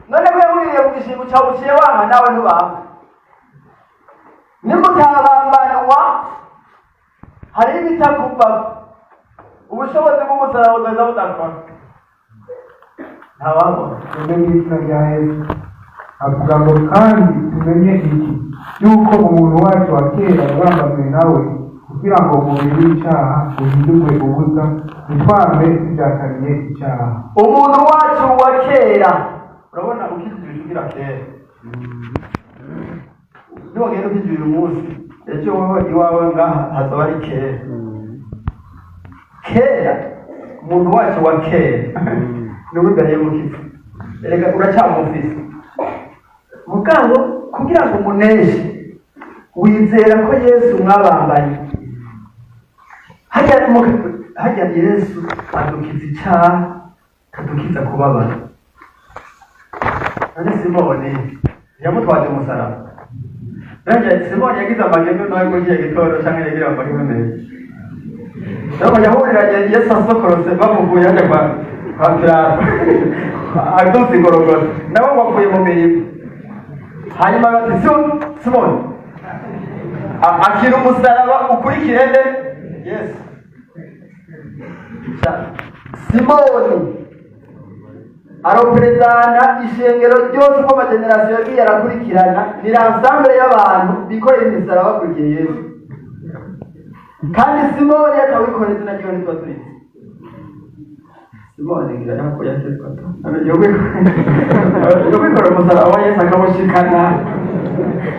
None ko yawiriye mu gishingo cyawe uciye wanga nawe ntubamba. Nimutabambanwa hari ibitakuva, ubushobozi bw'umusaraba buzaza budakora. Ntawabona n'izina rya Yesu avuga ngo kandi tumenye iki, yuko umuntu wacu wa kera yabambanywe nawe kugira ngo umubiri w'icyaha uhindurwe ubusa, ntitwame tubyakaniye icyaha. Umuntu wacu wa kera, urabona ukijije ugira kera, niwagenda ukijije uyu munsi, ejo wowe iwawe ngaha hazaba ari kera. Umuntu wacu wa kera niwe imbere y'umukiza, erega uracyamufise mugabo kugira ngo umuneshe wizera ko Yesu mwabambanye. Hajya Yesu adukiza icyaha, kadukiza kubabara. None Simoni yamutwaje umusaraba, nanjye Simoni yagize amagendo nawe ngo ngiye gitoro cyangwa yagira amagendo menshi. Ntabwo yahurira Yesu asokorose bamuvuye hajya kwa kwa Pilato aduze igorogota nabo bavuye mu mirimo hanyuma bati Simoni akira umusaraba ukurikire nde Yesu. Simoni aroperezana ishengero ryose uko amagenerasiyo yagiye arakurikirana ni ensemble y'abantu bikoreye imisaraba bakurikiye Yesu, kandi Simoni atawikoreye izina ryiwe nitwa turizi Simoni ngira yako yakitwa to yobikora umusaraba wa Yesu akamushikana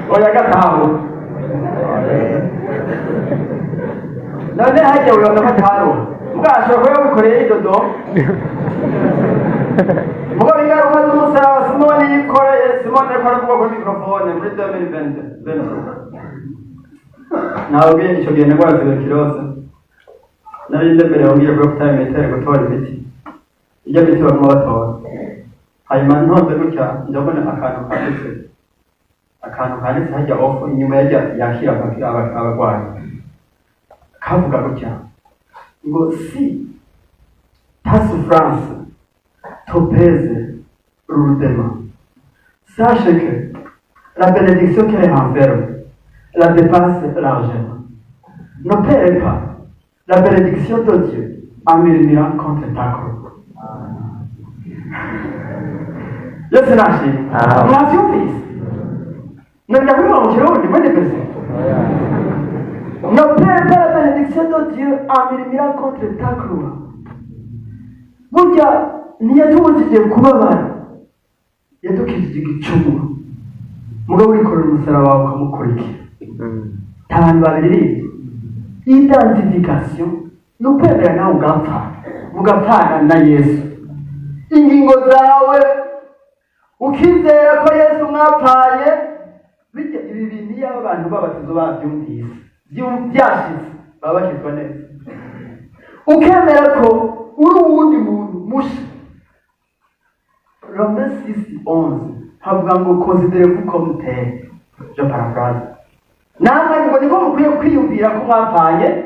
oya gatabo none hajya uyoga gataro mugashobora kuba wikoreye idodo mugo ingaruka z'umusaraba Simoni yikoreye. Simoni ariko aravuga kuri mikrofone muri 2020 nawe icyo gihe nagwara tuberculose nari ndembere wongeye kuri time metere gutora imiti ijya miti barimo batora, hanyuma ntonze gutya ndabona akantu kanditse hajya ofu inyuma yakira abarwayi kavuga gutya ngo si ta souffrance te pèse lourdement, sache que la bénédiction qu'elle renferme la dépasse largement. Ne perds pas la bénédiction de Dieu en murmurant contre ta croix. Yesu nashimwe. Mwavyumvise? Nenda kuri wa mukirundi mwende pese. Ne perds pas la bénédiction de Dieu en murmurant contre ta croix. Burya ntiyatubujije kubabara, yadukijije igicumuro. Mugabo wikorera umusaraba wawe ukamukurikira. Abantu babiri identification no kwemera nawe ugapfana na Yesu. Ingingo zawe ukizera ko Yesu mwapfaye, bijya ibi bintu iyo abantu babatizo babyumvise byashize baba bakizwa neza. Ukemera ko uri uwundi muntu musha. Romains 6:11 havuga ngo considérez-vous comme tel. Je paraphrase. Namwe ngo niko mukwiye kwiyumvira ko mwapfaye,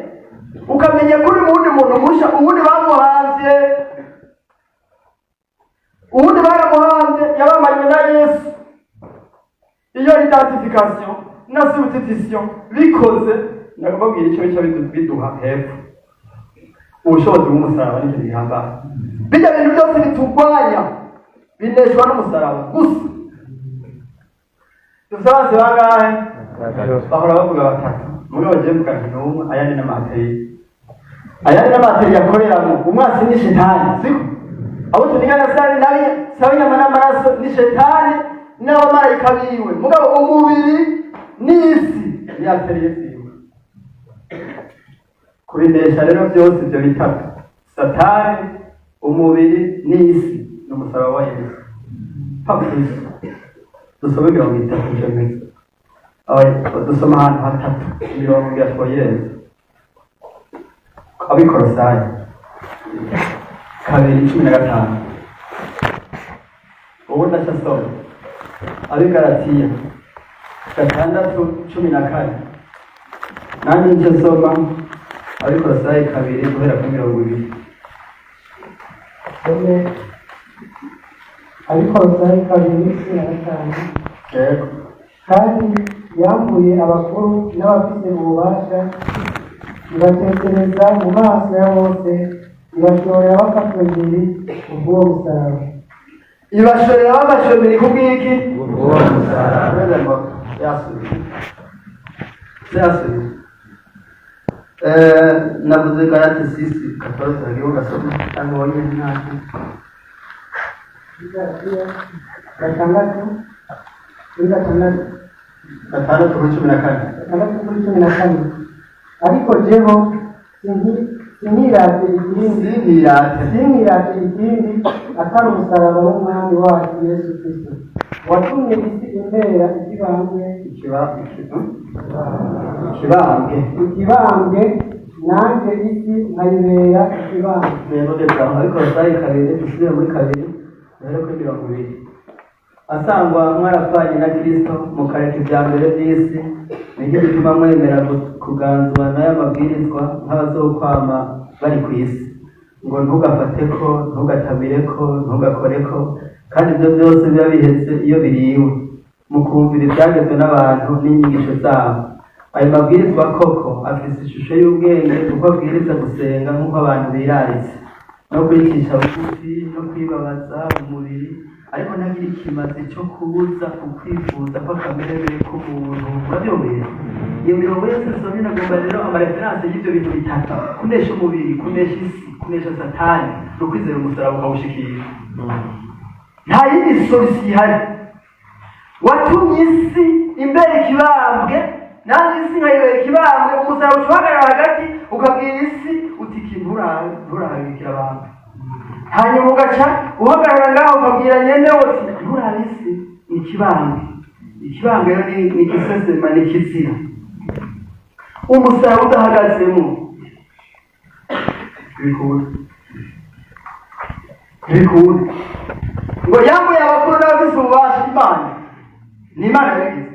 ukamenya kuri uwundi muntu musha, uwundi bamuhanze yabamanye na Yesu. Iyo identification na substitution bikoze nakubabwira icyo biduha hepfo ubushobozi bw'umusaraba n'ibintu bihambaye. Bijya bintu byose bitugwanya bineshwa n'umusaraba gusa. Tusabanze bangahe? Bahora bavuga batatu. Mugabo je mukagina umwe ayandi n'amateri yakoreramo umwasi ni shetani, siko? Abo tunigana sari nabi sabinyama n'amaraso ni shetani n'abamarayika biwe. Mugabo umubiri n'isi yateriye siwe. Kubinesha rero byose ibyo bitatu, Satani, umubiri n'isi n'umusaraba wa Yesu. Papa Yesu dusome 30 dusoma ahantu hatatu 30 twoyereza Abikorosayi 2:15 ubu ndasoma Abigalatiya 6:14 nanjye njye nsoma Abikorosayi 2:20 Abikorosayi 2:15 yego. kandi yambuye abakuru n'abafite ububasha ibatekereza mu maso ya bose, ibashorera bafashwe ubwo musaraba. Ibashorera bafashwe kubw'iki? Ubwo musaraba. Yasubiye. Navuze Galate 6:14 agiye ugasoma cyangwa wonyine ntacyo. Gatandatu kuri 14. Ariko jeho sinirate ikindi atari umusaraba w'umwami wacu Yesu Kristo, watumye isi imbera ikibambwe, nanjye isi nkayibera ikibambwe. Ariko Satani kabiri dusubire muri kabiri rero kuri 20 asangwa mwarapfanye na Kristo mukareka ibya mbere by'isi, nibyo bituma mwemera kuganzwa n'aya mabwirizwa nk'abazokwama bari ku isi. ngo ntugafateko, ntugatamireko, ntugakoreko, kandi ibyo byose biba bihetse iyo biriwe mukumvira ibyagezwe n'abantu n'inyigisho zabo. Ayo mabwirizwa koko afite ishusho y'ubwenge kuko abwiriza gusenga nk'uko abantu biraritse no kwicisha bugufi no kwibabaza umubiri, ariko ntagire ikimazi cyo kubuza ukwifuza kw'akameremere k'umuntu. Urabyumvise? Iyo mirongo yose dusomye nagomba rero amareferanse y'ibyo bintu bitatu: kunesha umubiri, kunesha isi, kunesha satani no kwizera umusaraba ukawushikira. Nta yindi solution ihari. Watumye isi imbere ikibambwe, nanjye isi nkayibera ikibambwe, umusaraba ucuhagarara hagati ukabwira isi uti nturahagikira abantu, hanyuma ugaca uhagarara ngaho ukabwira nyene wose nturabe isi ni ikibambwe. Ikibambwe rero ni igisesema, ni ikizira. Umusaraba udahagazemo bikura ngo yambuye abakuru n'abafise ububasha. Imana ni Imana yabigize.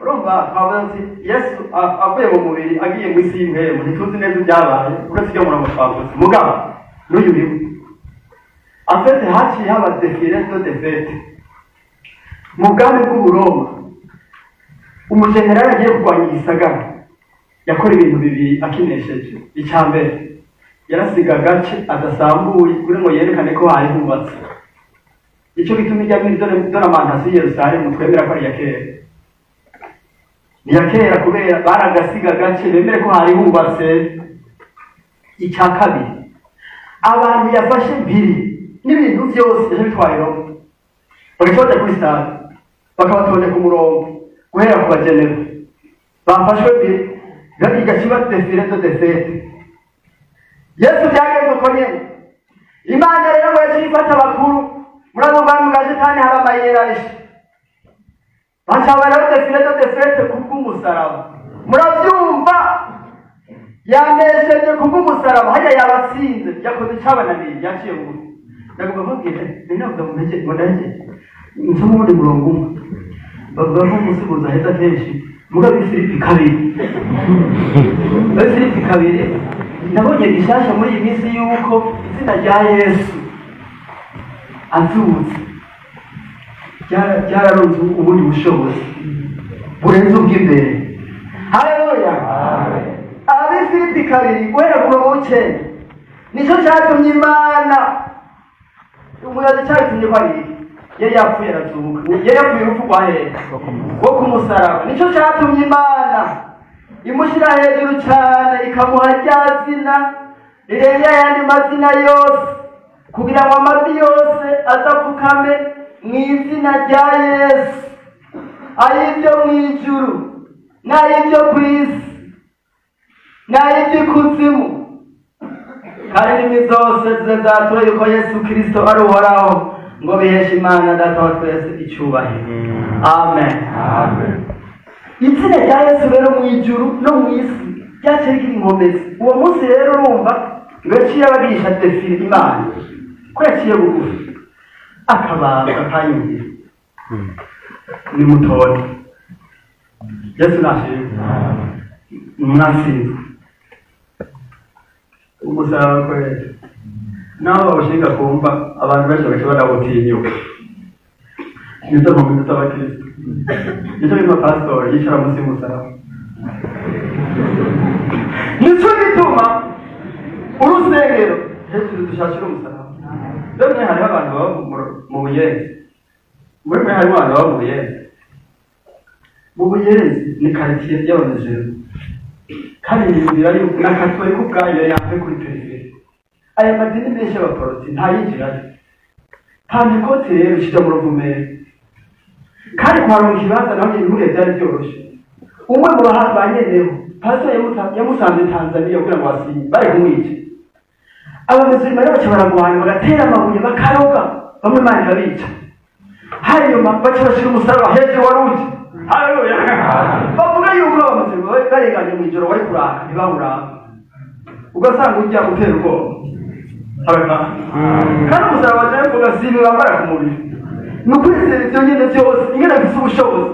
Urumva twavuze ati Yesu avuye mu mubiri agiye mu isi y'imhemu, ntituzi neza ibyabaye uretse ibyo murongo twavuze. Mugabo n'uyu biwe afete haciye haba defile do defete mu bwami bw'Uburoma. Umujenerali agiye kurwanya igisagara yakora ibintu bibiri akinesheje. Icya mbere, yarasiga agace adasambuye kuri ngo yerekane ko hari hubatse. Icyo bituma ijya muri dore amantasi ya Yerusalemu twemera ko ari iya kera. Ni iya kera kubera baragasiga agace bemere ko hari hubatse. Icya kabiri, abantu yafashe mbiri n'ibintu byose ejo bitwayeho bagaca kuri stade bakabatondeka ku murongo guhera ku bagenera bafashwe mbiri bakiga kiba defile do defete. Yesu byagenze uko nyene. Imana rero ngo yaciye ifata abakuru muri abo bwami bwa Satani hari amayerarisha, bacaba rero defile do defete kubw'umusaraba. Murabyumva? Yanesheje kubw'umusaraba, hajya yabatsinze, yakoze icabananiye, yaciye bugufi. Ndagomba kubabwira ninavuga mu ntege ngo ndaje nsoma ubundi murongo umwe bavuga ko umusibuza aheza kenshi mugabe Filipi kabiri nabonye gishasha muri iyi minsi y'uko izina rya Yesu azutse ryararonse ubundi bushobozi burenze ubw'imbere. Haleluya! Abi Filipi kabiri guhera ku murongo w'icenda nicyo cyatumye Imana umuyaga cyatumye ko ari yari yapfuye arazuka, yari yapfuye urupfu rwa hera wo ku musaraba. Nicyo cyatumye Imana imushyira hejuru cyane ikamuha rya zina rirengera ayandi mazina yose, kugira ngo amavi yose azapfukame mu izina rya Yesu, ay'ibyo mu ijuru n'ay'ibyo ku isi n'ay'iby'ikuzimu, kandi indimi zose zizatura yuko Yesu Kristo ari uhoraho, ngo biheshe Imana Data wa twese icyubahiro. Amen. Izina rya Yesu rero mu ijuru no mu isi ryaciye rigira inkomezi. Uwo munsi rero urumva ngo yaciye abagisha defile Imana ko yaciye bugufi akabanza akanyumvira ni mutoya. Yesu nashimwe. Mwasinzwe umusaraba kwezi naho bawushinga kumva abantu benshi bashobora gutinyuka. Nizo mpamvu z'abakristo, nicyo bituma pasitori yicara munsi y'umusaraba. Nicyo bituma urusengero hejuru dushakira umusaraba. Rero hariho abantu baba mu Buyenzi, muri mwe harimo abantu baba mu Buyenzi. Mu Buyenzi ni quartier y'abamejero, kandi nizira yuko n'akatolika ubwayo yavuye kuri periferi. Aya madini menshi y'abaporoti ntayinjirayo. Pantekote rero ishija mu Ruvumera, kandi kwaronka ikibanza naho ibintu byari byoroshye. Umwe mu bahanzi banyeneho pastor yamusanze Tanzania kugira ngo asinye bari kumwica. Abamezima rero baca baragwana bagatera amabuye bakaroga bamwe Imana irabica. Hanyuma baca bashira umusaraba hejuru waruji. Haleluya! Bavuga yuko abamezima barenganye mu ijoro bari kuraka ntibawuraka, ugasanga ujya gutera ubwoba. Kandi umusaraba waje kuvuga sibi bambara ku mubiri. Nukwizera ibyo nyine byose ingene bifite ubushobozi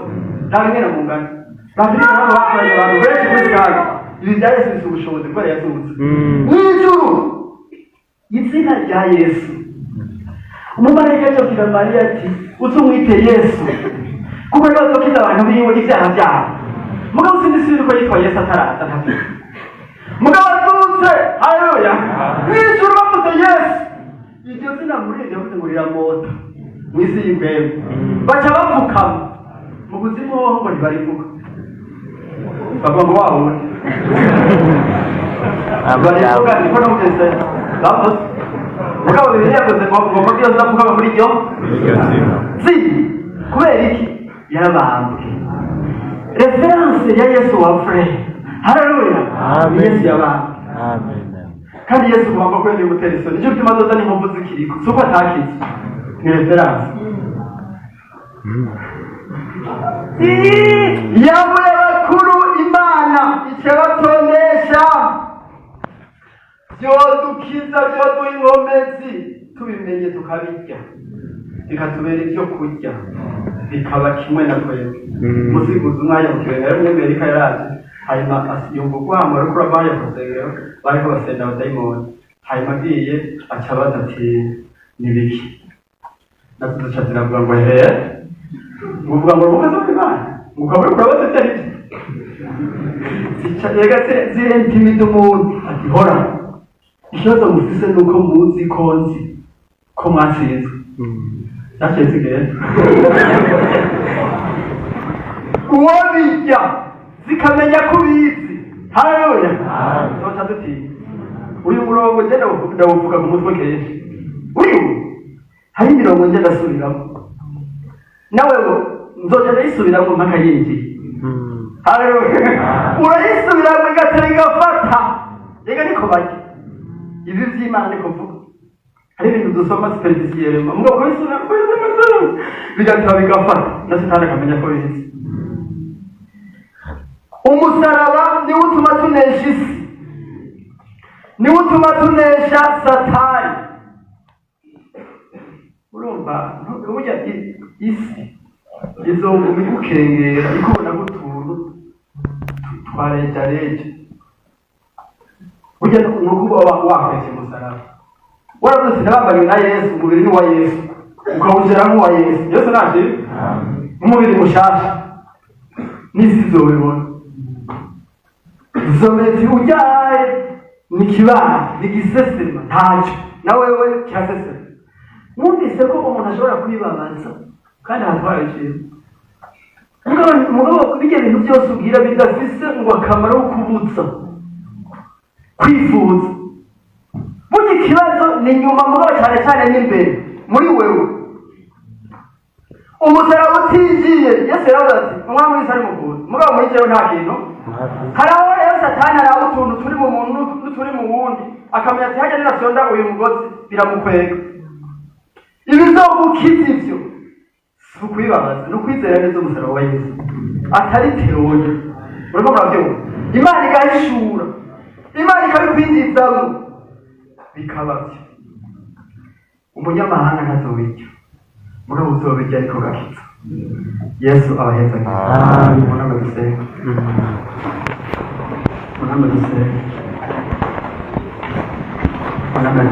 nta ngene mu ngano. Babiri nabo bakoranye abantu benshi muri Chicago. Ibi bya Yesu bifite ubushobozi kubera yazutse. Mw'ijuru izina rya Yesu. Umumarayika yabwira Mariya ati uzumwite Yesu kuko bazokiza abantu biwe ibyaha byabo. Mugabo sindisubira ko yitwa Yesu ataraza ntafite. Mugabo azutse, haleluya. N'ijuru bavuze Yesu. Iryo zina muri iryo yavuze ngo riramota mw'isi y'imbere. Baca bapfukama mu kuzimu ho ngo ntibarivuga. Bavuga ngo wawe barivuga niko namugeze bavuze. Mugabo bibiri yavuze ngo muri iyo zapfukama muri iryo kubera iki yarabambwe. Reference ya Yesu wa frere. Haleluya. Yesu yabambwe. Amen. Kandi Yesu kubamba kwende gutera isoni. Nicyo bituma azazana inkovu zikiriko. Suko atakize. Ni reference. Yabuye bakuru Imana icabatondesha. Vyodukiza vyoduha inkomezi. Tubimenye tukabirya. Bikatubera ibyo kurya. Bikaba kimwe na twebwe. Musiguzi umwanya mu kirenge rero Amerika yaraje. Hanyuma yumva urwamo rukura baje kusengera bariko basenda abadayimoni. Hanyuma agiye acabaza ati nibiki. Natwe duca turavuga ngo uvuga ngo rubuga zo kwimana ukaba urabaza atari rega zirentimida umuntu ati hora ikibazo mufise nuko muzi konzi ko mwatsinzwe nakeze igenda uwabijya zikamenya ko ubizi. Haleluya. Nota duti uyu murongo ngenda ndawuvuga ku mutwe kenshi. Uyu hari imirongo ngenda asubiramo nawe nzoja ndayisubiramo mpaka yinjiye. Haleluya. Urayisubiramo igatera igafata. Rega niko bajya ibi vy'Imana niko mvuga. Hari ibintu dusoma superficiel mugabo kubisubiramo bigatera bigafata na Satani akamenya ko bizi. Umusaraba niwo utuma tunesha isi, niwo utuma tunesha Satani. Urumva burya isi izoguma igukengera ikubona gutuntu twarejareje. Burya nukuba wakwese umusaraba waravuze nabambariwe na Yesu, umubiri ni wa Yesu ukawuzira nk'uwa Yesu. Yesu naje umubiri mushasha n'isi zobibona. Zometi ujaye ni kibana ni gisesema ntacyo na wewe cyasesema. Mwumvise ko umuntu ashobora kwibabaza kandi hatwaye ikintu. Mugabo bijya ibintu byose ubwira bidafise ngo akamaro kubutsa kwifuza. Burya ikibazo ni nyuma mugabo cyane cyane n'imbere muri wewe. Umusaraba utinjiye Yesu yaravuze ati umwami w'isi ari muvuzi. Mugabo muri cyewe nta kintu. Haraho rero Satani araho utuntu turi mu muntu n'uturi mu wundi akamenya ati hajya nirasonda uyu mugozi biramukwega. Ibizogukiza ivyo si ukwibabaza ni ukwizera neza umusaraba wa Yesu atari teoya. Uriko muravyumva Imana igahishura, Imana ikabikwinjizamo bikabavyo. Umunyamahanga ntazobirya mugabo uzobirya ariko gakiza. Yesu abaheza. Amen. Muname dusenga. Muname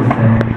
dusenga.